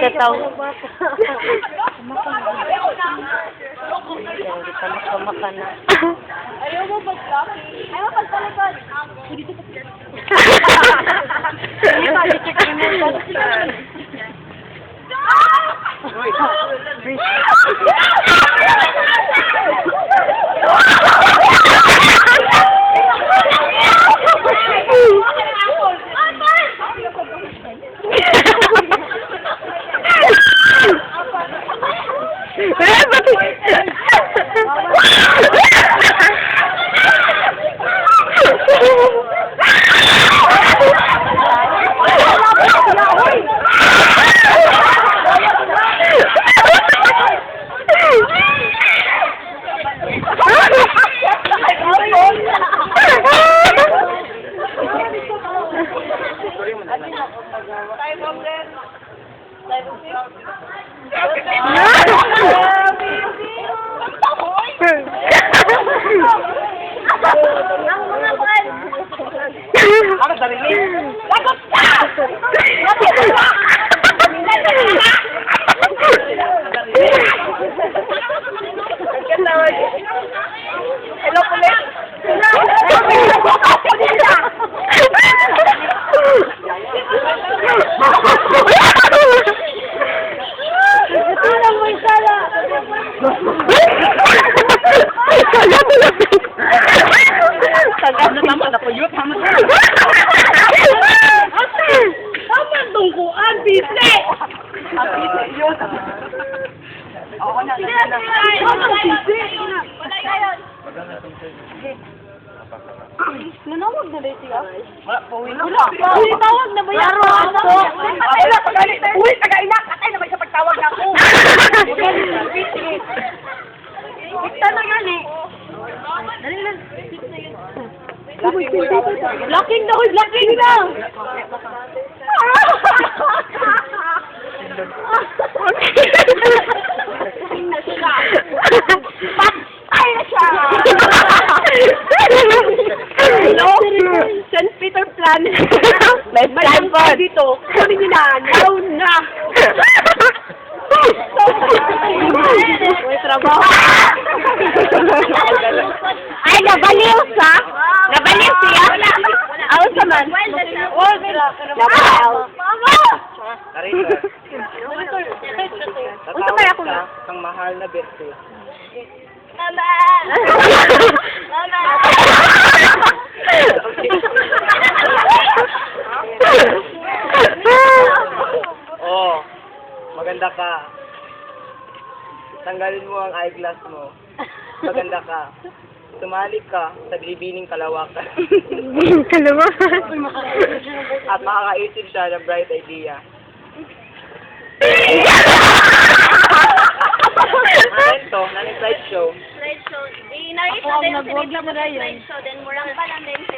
tataw. Kamaka na. Ayaw mo pag-copy. Ayaw mo pagpalikod. Dito pa siya. Hindi pa, check mo na. Ang mga buwan! Ako sarili! Lagot ka! Hello, pulis! Tama na po yun, tama na. Tama tungkuan, bise! Ang pisi yun. Oo na. Nanawag na rin siya. Wala po, uwi na. Uy, tawag na ba yan? Patay na, pagalit. Uy, taga-ina. Patay na ba sa pagtawag na ako? Kita na yan eh. Dali lang. Blocking na, blocking na! Patay na siya! Hello? St. Peter Plan. May plan po. Dito. Kunin niyo na. Now na. May trabaho. Ay, nabaliw sa? Nabaliw siya? Ako sa man. Nabaliw. Narito. Unsa kaya ako na? Ang mahal na birthday. Mama! Mama! Oh, maganda ka. Tanggalin mo ang eyeglass mo. Maganda ka. Sumali ka sa bilibining kalawakan. Kalama. At makakaisip siya ng bright idea. Ito, nanin slideshow. Slideshow. I-narrate natin sa slideshow, then murang pa lang din siya.